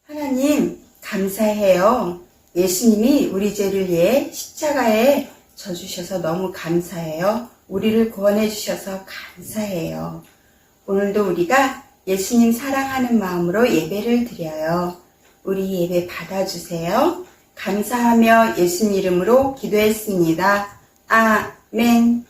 하나님, 감사해요. 예수님이 우리 죄를 위해 십자가에 져주셔서 너무 감사해요. 우리를 구원해 주셔서 감사해요. 오늘도 우리가 예수님 사랑하는 마음으로 예배를 드려요. 우리 예배 받아주세요. 감사하며 예수님 이름으로 기도했습니다. 아멘.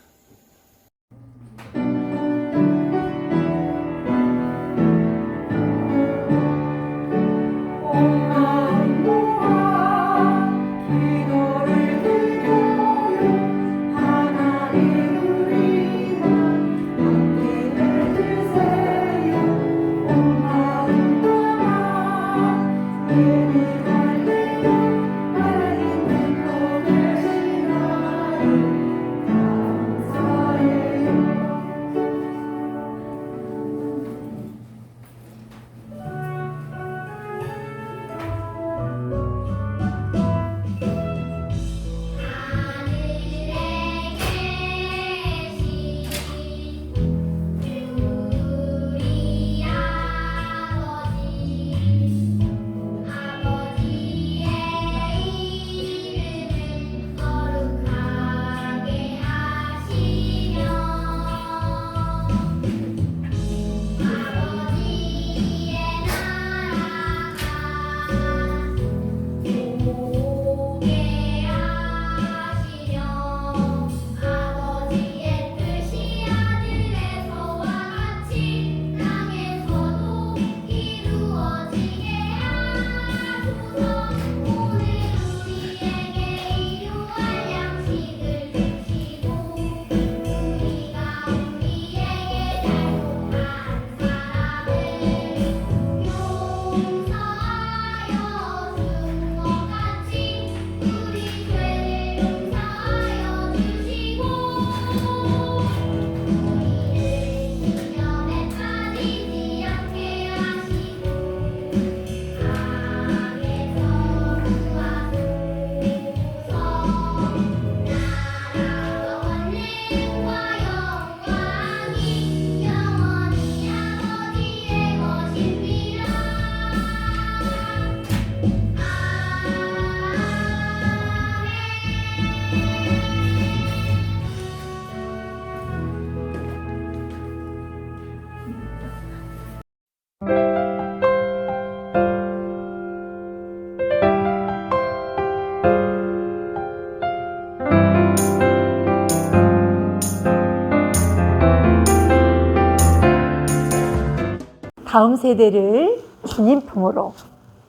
다음 세대를 주님 품으로,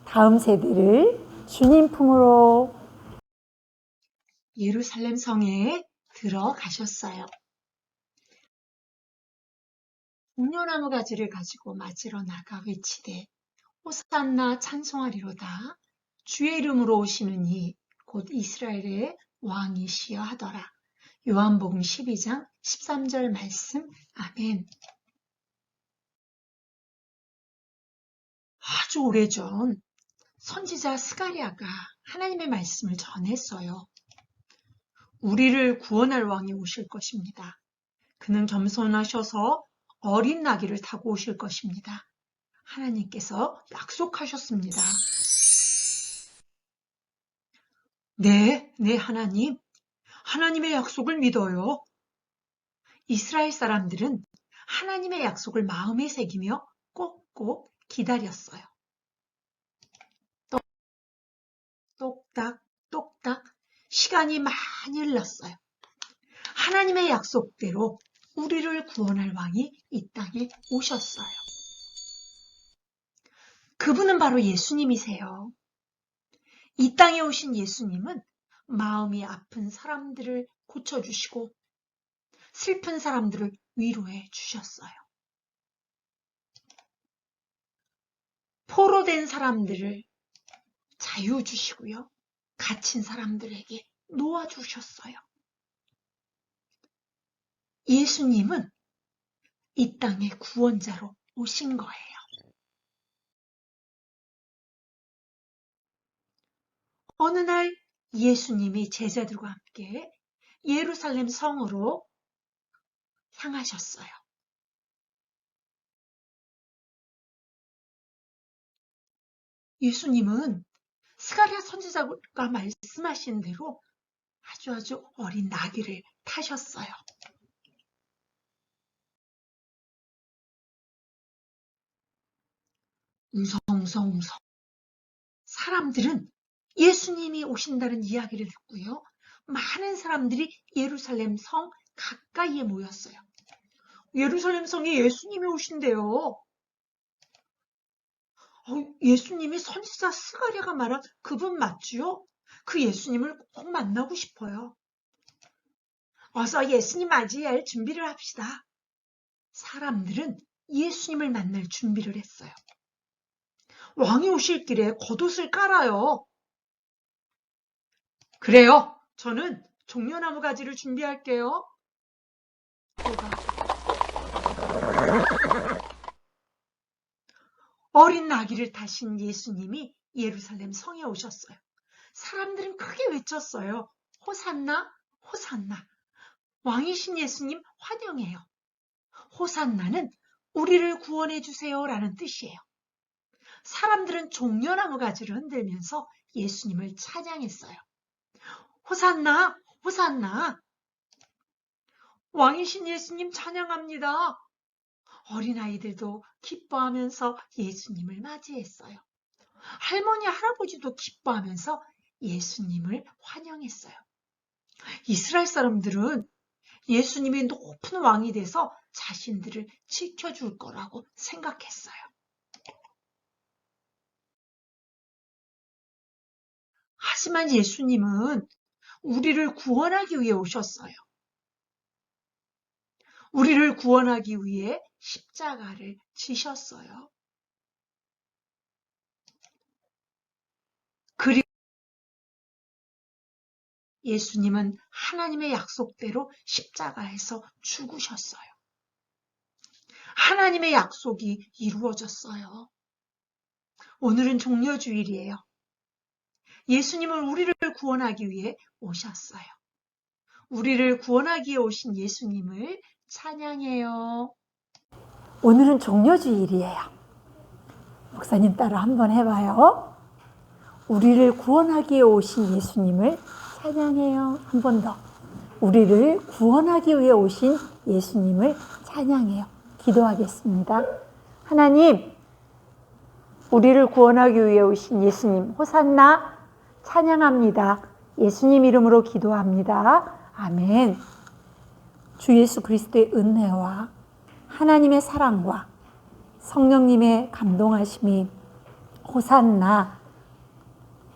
다음 세대를 주님 품으로. 예루살렘 성에 들어가셨어요. 옥녀나무 가지를 가지고 맞으러 나가 외치되 호산나 찬송하리로다. 주의 이름으로 오시는 이 곧 이스라엘의 왕이시여 하더라. 요한복음 12장 13절 말씀. 아멘. 아주 오래전 선지자 스가랴가 하나님의 말씀을 전했어요. 우리를 구원할 왕이 오실 것입니다. 그는 겸손하셔서 어린 나귀를 타고 오실 것입니다. 하나님께서 약속하셨습니다. 네, 하나님. 하나님의 약속을 믿어요. 이스라엘 사람들은 하나님의 약속을 마음에 새기며 꼭꼭 기다렸어요. 똑딱, 똑딱 시간이 많이 흘렀어요. 하나님의 약속대로 우리를 구원할 왕이 이 땅에 오셨어요. 그분은 바로 예수님이세요. 이 땅에 오신 예수님은 마음이 아픈 사람들을 고쳐주시고 슬픈 사람들을 위로해 주셨어요. 포로된 사람들을 자유 주시고요. 갇힌 사람들에게 놓아주셨어요. 예수님은 이 땅의 구원자로 오신 거예요. 어느 날 예수님이 제자들과 함께 예루살렘 성으로 향하셨어요. 예수님은 스가랴 선지자가 말씀하신 대로 아주 어린 나귀를 타셨어요. 웅성웅성 사람들은 예수님이 오신다는 이야기를 듣고요. 많은 사람들이 예루살렘 성 가까이에 모였어요. 예루살렘 성에 예수님이 오신대요. 예수님이 선지자 스가랴가 말한 그분 맞지요? 그 예수님을 꼭 만나고 싶어요. 어서 예수님 맞이할 준비를 합시다. 사람들은 예수님을 만날 준비를 했어요. 왕이 오실 길에 겉옷을 깔아요. 그래요. 저는 종려나무 가지를 준비할게요. 어린 나귀를 타신 예수님이 예루살렘 성에 오셨어요. 사람들은 크게 외쳤어요. 호산나, 호산나. 왕이신 예수님 환영해요. 호산나는 우리를 구원해 주세요라는 뜻이에요. 사람들은 종려나무 가지를 흔들면서 예수님을 찬양했어요. 호산나, 호산나. 왕이신 예수님 찬양합니다. 어린아이들도 기뻐하면서 예수님을 맞이했어요. 할머니, 할아버지도 기뻐하면서 예수님을 환영했어요. 이스라엘 사람들은 예수님이 높은 왕이 돼서 자신들을 지켜줄 거라고 생각했어요. 하지만 예수님은 우리를 구원하기 위해 오셨어요. 우리를 구원하기 위해 십자가를 지셨어요. 그리고 예수님은 하나님의 약속대로 십자가에서 죽으셨어요. 하나님의 약속이 이루어졌어요. 오늘은 종려주일이에요. 예수님은 우리를 구원하기 위해 오셨어요. 우리를 구원하기 위해 오신 예수님을 찬양해요. 오늘은 종려주일이에요. 목사님 따라 한번 해봐요. 우리를 구원하기 위해 오신 예수님을 찬양해요. 한 번 더. 우리를 구원하기 위해 오신 예수님을 찬양해요. 기도하겠습니다. 하나님, 우리를 구원하기 위해 오신 예수님, 호산나 찬양합니다. 예수님 이름으로 기도합니다. 아멘. 주 예수 그리스도의 은혜와 하나님의 사랑과 성령님의 감동하심이 호산나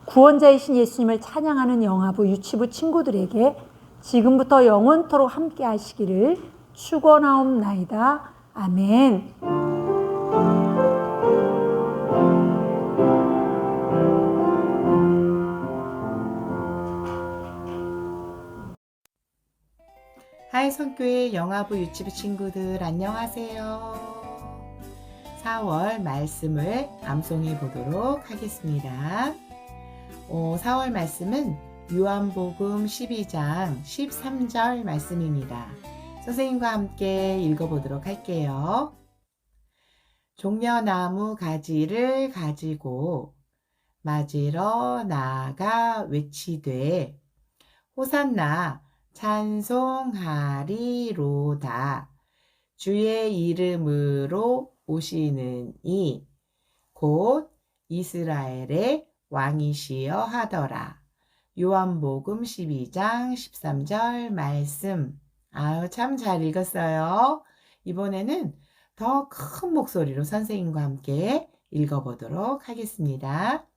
구원자이신 예수님을 찬양하는 영화부 유치부 친구들에게 지금부터 영원토록 함께 하시기를 축원하옵나이다. 아멘. 하이성교회 영화부 유치부 친구들 안녕하세요. 4월 말씀을 암송해 보도록 하겠습니다. 4월 말씀은 요한복음 12장 13절 말씀입니다. 선생님과 함께 읽어보도록 할게요. 종려나무 가지를 가지고 맞으러 나아가 외치되 호산나 찬송하리로다. 주의 이름으로 오시는 이 곧 이스라엘의 왕이시여 하더라. 요한복음 12장 13절 말씀. 참 잘 읽었어요. 이번에는 더 큰 목소리로 선생님과 함께 읽어보도록 하겠습니다.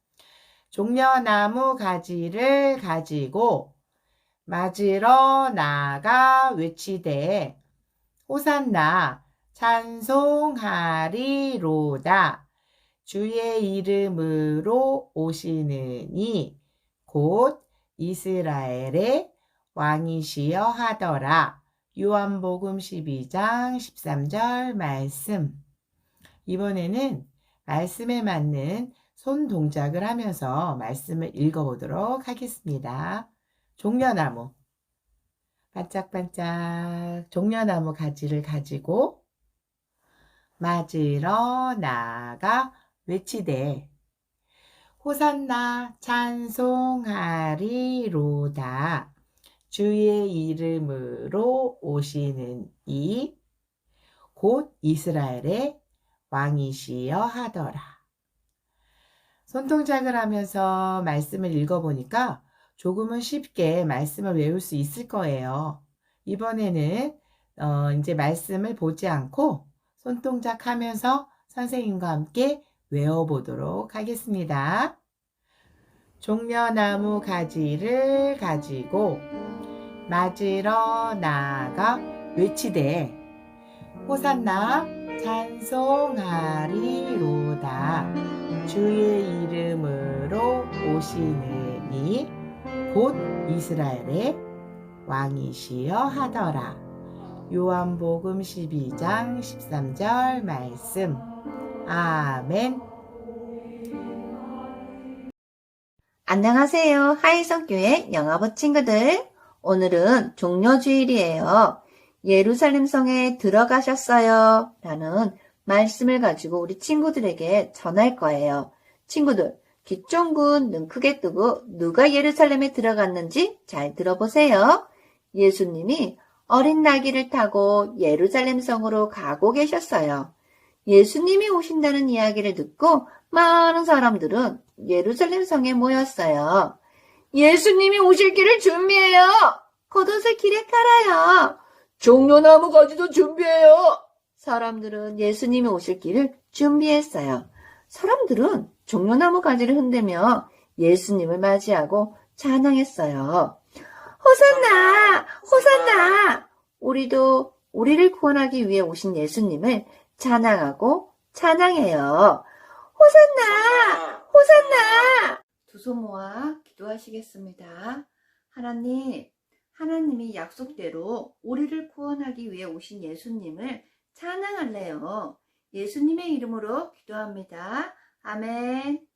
종려나무 가지를 가지고 맞으러 나가 외치되 호산나 찬송하리로다. 주의 이름으로 오시느니 곧 이스라엘의 왕이시여 하더라. 요한복음 12장 13절 말씀. 이번에는 말씀에 맞는 손 동작을 하면서 말씀을 읽어보도록 하겠습니다. 종려나무, 반짝반짝 종려나무 가지를 가지고 맞으러 나가 외치되 호산나 찬송하리로다. 주의 이름으로 오시는 이 곧 이스라엘의 왕이시여 하더라. 손동작을 하면서 말씀을 읽어보니까 조금은 쉽게 말씀을 외울 수 있을 거예요. 이번에는 이제 말씀을 보지 않고 손동작 하면서 선생님과 함께 외워보도록 하겠습니다. 종려나무 가지를 가지고 맞으러 나가 외치되 호산나 찬송하리로다. 주의 이름으로 오시는 이 곧 이스라엘의 왕이시여 하더라. 요한복음 12장 13절 말씀. 아멘. 안녕하세요. 하이성교회 영아부 친구들. 오늘은 종려주일이에요. 예루살렘 성에 들어가셨어요. 라는 말씀을 가지고 우리 친구들에게 전할 거예요. 친구들, 귀 쫑긋 눈 크게 뜨고 누가 예루살렘에 들어갔는지 잘 들어보세요. 예수님이 어린 나귀를 타고 예루살렘 성으로 가고 계셨어요. 예수님이 오신다는 이야기를 듣고 많은 사람들은 예루살렘 성에 모였어요. 예수님이 오실 길을 준비해요. 겉옷을 길에 깔아요. 종려나무 가지도 준비해요. 사람들은 예수님이 오실 길을 준비했어요. 사람들은 종려나무 가지를 흔들며 예수님을 맞이하고 찬양했어요. 호산나! 호산나! 우리도 우리를 구원하기 위해 오신 예수님을 찬양하고 찬양해요. 호산나! 호산나! 두 손 모아 기도하시겠습니다. 하나님이 약속대로 우리를 구원하기 위해 오신 예수님을 찬양할래요. 예수님의 이름으로 기도합니다. 아멘.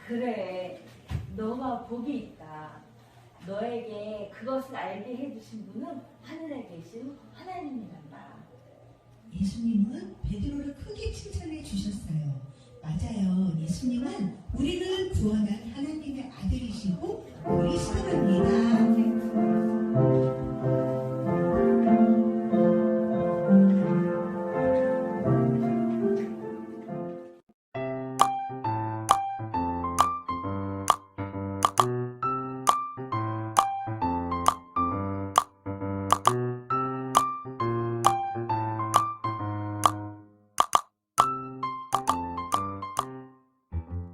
그래, 너가 복이 있다. 너에게 그것을 알게 해주신 분은 하늘에 계신 하나님이란다. 예수님은 베드로를 크게 칭찬해 주셨어요. 맞아요. 예수님은 우리를 구원한 하나님